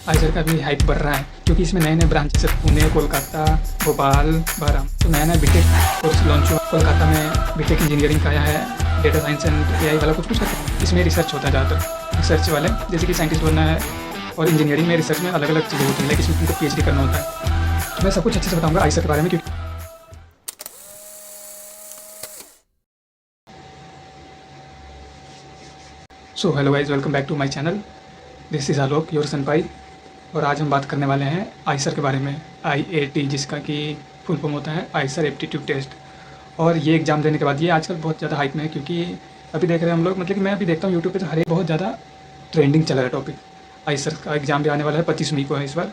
Eicher का भी hype बढ़ रहा है क्योंकि इसमें नए नए ब्रांच जैसे पुणे, कोलकाता, भोपाल, बहराम तो नया नया बीटेक कोर्स लॉन्च हुआ। कोलकाता में बीटेक इंजीनियरिंग का आया है, डेटा साइंस एंड एआई वाला कुछ करते हैं। इसमें रिसर्च होता है ज़्यादातर, रिसर्च वाले जैसे कि साइंटिस्ट बनना है, और इंजीनियरिंग में रिसर्च में अलग अलग चीज़ें होती हैं, लेकिन इसमें तुमको पीएचडी करना होता है। तो मैं सब कुछ अच्छे से बताऊँगा आइसर के बारे में। क्योंकि so hello guys, welcome back to my channel. This is Alok, your सनपाई। और आज हम बात करने वाले हैं आइसर के बारे में, आईएटी, जिसका कि फुल फॉर्म होता है आइसर एप्टीट्यूड टेस्ट। और ये एग्ज़ाम देने के बाद ये आजकल बहुत ज़्यादा हाइप में है, क्योंकि अभी देख रहे हैं हम लोग, मतलब कि मैं अभी देखता हूँ यूट्यूब पे तो हर एक बहुत ज़्यादा ट्रेंडिंग चल रहा है टॉपिक। आइसर का एग्ज़ाम भी आने वाला है, 25 मई को है इस बार,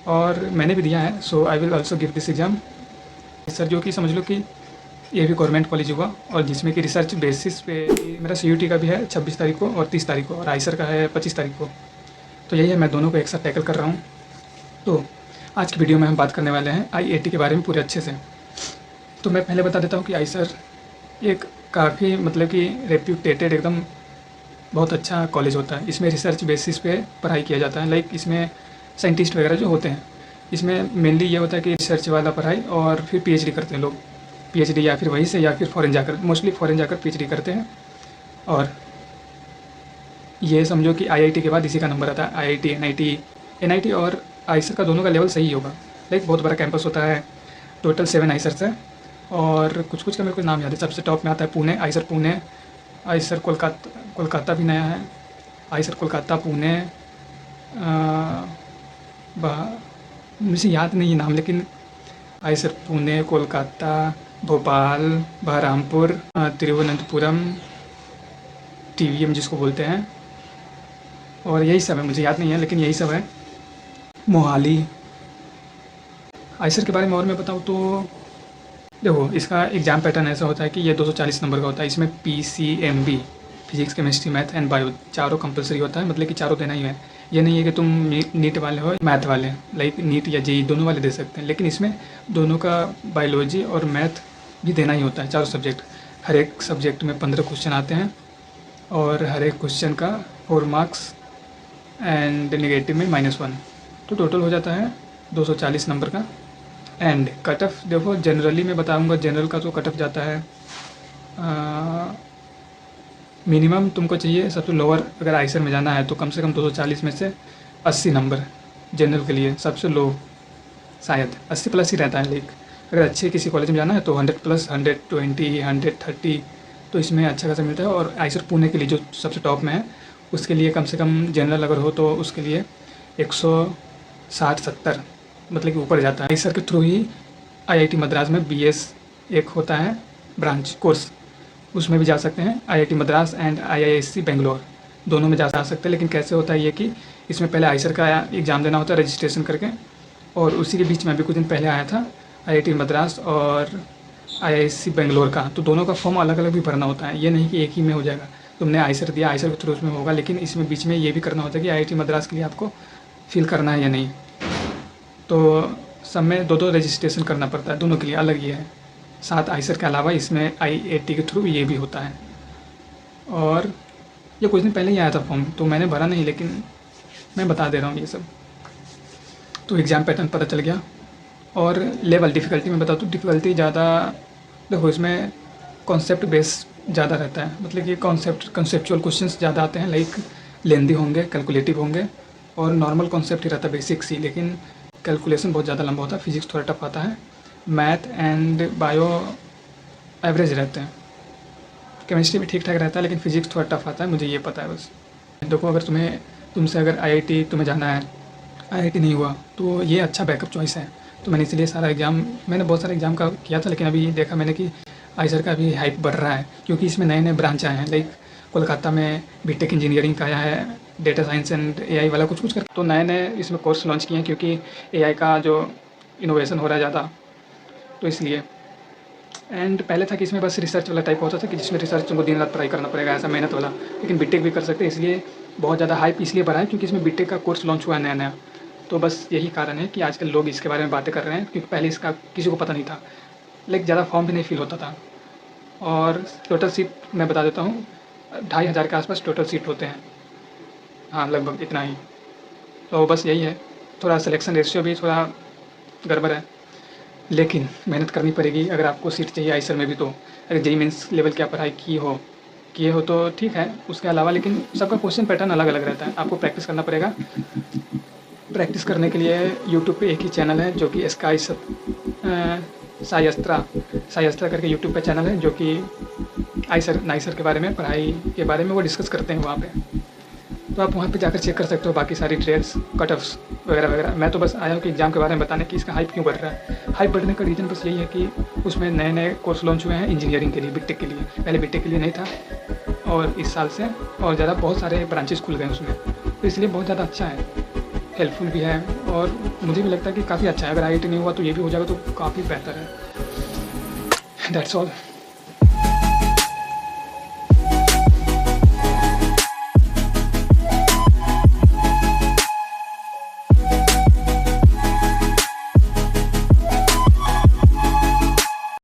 और मैंने भी दिया है। So I will also give this exam. IISER जो कि समझ लो कि ये भी गवर्नमेंट कॉलेज हुआ, और जिसमें कि रिसर्च बेसिस पे मेरा सीयूटी का भी है 26 तारीख को और 30 तारीख को, और आइसर का है 25 तारीख को। तो यही है, मैं दोनों को एक साथ टैकल कर रहा हूँ। तो आज की वीडियो में हम बात करने वाले हैं आईएटी के बारे में पूरे अच्छे से। तो मैं पहले बता देता हूँ कि आइसर एक काफ़ी मतलब कि रेप्यूटेटेड, एकदम बहुत अच्छा कॉलेज होता है। इसमें रिसर्च बेसिस पे पढ़ाई किया जाता है। लाइक इसमें साइंटिस्ट वगैरह जो होते हैं, इसमें मेनली ये होता है कि रिसर्च वाला पढ़ाई, और फिर पीएचडी करते हैं लोग। पीएचडी या फिर वहीं से, या फिर फॉरेन जाकर, मोस्टली फॉरेन जाकर पीएचडी करते हैं। और ये समझो कि आईआईटी के बाद इसी का नंबर आता है, आईआईटी, एनआईटी और आइसर का दोनों का लेवल सही होगा। लाइक बहुत बड़ा कैंपस होता है, टोटल 7 आइसर्स है, और कुछ कुछ का मेरे को नाम याद है। सबसे टॉप में आता है पुणे, आइसर पुणे, आइसर कोलकाता भी नया है, आइसर कोलकाता, पुणे, मुझे याद नहीं है नाम, लेकिन आइसर पुणे, कोलकाता, भोपाल, बहरामपुर, तिरुवनंतपुरम, टीवीएम जिसको बोलते हैं, और यही सब है। मुझे याद नहीं है, लेकिन यही सब है। मोहाली। आइसर के बारे में और मैं बताऊँ तो देखो, इसका एग्ज़ाम पैटर्न ऐसा होता है कि ये 240 नंबर का होता है। इसमें PCMB, physics, chemistry, math and bio, चारों कंपलसरी होता है, मतलब कि चारों देना ही है। ये नहीं है कि तुम नीट वाले हो, मैथ वाले, लाइक नीट या जेई दोनों वाले दे सकते हैं, लेकिन इसमें दोनों का बायोलॉजी और मैथ भी देना ही होता है, चारों सब्जेक्ट। हर एक सब्जेक्ट में 15 क्वेश्चन आते हैं, और हर एक क्वेश्चन का 4 मार्क्स एंड नेगेटिव में -1, तो टोटल हो जाता है 240 नंबर का। एंड कट ऑफ देखो, जनरली मैं बताऊंगा, जनरल का तो कट ऑफ जाता है मिनिमम तुमको चाहिए सबसे लोअर, अगर आइसर में जाना है तो कम से कम 240 में से 80 नंबर जनरल के लिए सबसे लो, शायद 80 प्लस ही रहता है। लाइक अगर अच्छे किसी कॉलेज में जाना है तो 100 प्लस, 120, 130, तो इसमें अच्छा खासा मिलता है। और आइसर पुणे के लिए जो सबसे टॉप में है, उसके लिए कम से कम जनरल अगर हो तो उसके लिए 160-70 मतलब कि ऊपर जाता है। आइसर के थ्रू ही आईआईटी मद्रास में बीएस एक होता है ब्रांच कोर्स, उसमें भी जा सकते हैं। IIT Madras and IISc Bangalore दोनों में जा सकते हैं। लेकिन कैसे होता है ये कि इसमें पहले आइसर का एग्ज़ाम देना होता है रजिस्ट्रेशन करके, और उसी के बीच में अभी कुछ दिन पहले आया था आईआईटी मद्रास और आईआईएससी बेंगलोर का, तो दोनों का फॉर्म अलग अलग भी भरना होता है। ये नहीं कि एक ही में हो जाएगा। तुमने आइसर दिया, आइसर के थ्रू उसमें होगा, लेकिन इसमें बीच में ये भी करना होता है कि आईआईटी मद्रास के लिए आपको फिल करना है या नहीं। तो सब में 2-2 रजिस्ट्रेशन करना पड़ता है, दोनों के लिए अलग ही है। साथ आइसर के अलावा इसमें आईएटी के थ्रू ये भी होता है। और ये कुछ दिन पहले ही आया था फॉर्म, तो मैंने भरा नहीं, लेकिन मैं बता दे रहा हूँ ये सब। तो एग्ज़ाम पैटर्न पता चल गया। और लेवल डिफ़िकल्टी में बताऊँ तो डिफ़िकल्टी ज़्यादा देखो, इसमें कॉन्सेप्ट बेस ज़्यादा रहता है, मतलब कि कॉन्सेप्चुअल क्वेश्चंस ज़्यादा आते हैं। लाइक लेंदी होंगे, कैलकुलेटिव होंगे, और नॉर्मल कॉन्सेप्ट ही रहता है, बेसिक्स ही, लेकिन कैलकुलेशन बहुत ज़्यादा लंबा होता है। फिजिक्स थोड़ा टफ आता है, मैथ एंड बायो एवरेज रहते हैं, केमिस्ट्री भी ठीक ठाक रहता है, लेकिन फिजिक्स थोड़ा टफ आता है, मुझे ये पता है बस। देखो, अगर तुमसे अगर आईआईटी तुम्हें जाना है, आईआईटी नहीं हुआ तो ये अच्छा बैकअप चॉइस है। तो मैंने इसलिए मैंने बहुत सारे एग्ज़ाम का किया था, लेकिन अभी देखा मैंने कि आइसर का भी हाइप बढ़ रहा है, क्योंकि इसमें नए नए ब्रांच आए हैं। लाइक कोलकाता में बीटेक इंजीनियरिंग का आया है, डेटा साइंस एंड एआई वाला कुछ कर, तो नए नए इसमें कोर्स लॉन्च किए हैं, क्योंकि एआई का जो इनोवेशन हो रहा है ज़्यादा, तो इसलिए। एंड पहले था कि इसमें बस रिसर्च वाला टाइप होता था, कि जिसमें रिसर्च तुमको दिन रात पढ़ाई करना पड़ेगा, ऐसा मेहनत वाला, लेकिन बीटेक भी कर सकते हैं। इसलिए बहुत ज़्यादा हाइप इसलिए बढ़ा है क्योंकि इसमें बीटेक का कोर्स लॉन्च हुआ है नया नया। तो बस यही कारण है कि आजकल लोग इसके बारे में बातें कर रहे हैं, क्योंकि पहले इसका किसी को पता नहीं था, लाइक ज़्यादा फॉर्म भी नहीं फिल होता था। और टोटल सीट मैं बता देता हूँ, 2500 के आसपास टोटल सीट होते हैं, हाँ लगभग इतना ही। तो बस यही है, थोड़ा सिलेक्शन रेशियो भी थोड़ा गड़बड़ है, लेकिन मेहनत करनी पड़ेगी अगर आपको सीट चाहिए आईसर में भी। तो अगर जेईई मेंस लेवल की आप पढ़ाई किए हो तो ठीक है, उसके अलावा लेकिन सबका क्वेश्चन पैटर्न अलग अलग रहता है, आपको प्रैक्टिस करना पड़ेगा। प्रैक्टिस करने के लिए यूट्यूब पे एक ही चैनल है जो कि साई अस्त्रा करके यूट्यूब पे चैनल है, जो कि नाइसर के बारे में, पढ़ाई के बारे में वो डिस्कस करते हैं वहाँ पे। तो आप वहाँ पे जाकर चेक कर सकते हो बाकी सारी डिटेल्स, कट ऑफ्स वगैरह वगैरह। मैं तो बस आया हूँ कि एग्ज़ाम के बारे में बताने कि इसका हाइप क्यों बढ़ रहा है। हाइप बढ़ने का रीज़न बस यही है कि उसमें नए नए कोर्स लॉन्च हुए हैं इंजीनियरिंग के लिए, बीटेक के लिए। पहले बीटेक के लिए नहीं था, और इस साल से और ज़्यादा बहुत सारे ब्रांचेस खुल गए उसमें, तो इसलिए बहुत ज़्यादा अच्छा है, हेल्पफुल भी है, और मुझे भी लगता है कि काफ़ी अच्छा है। अगर IIT नहीं हुआ तो ये भी हो जाएगा तो काफ़ी बेहतर है। That's all.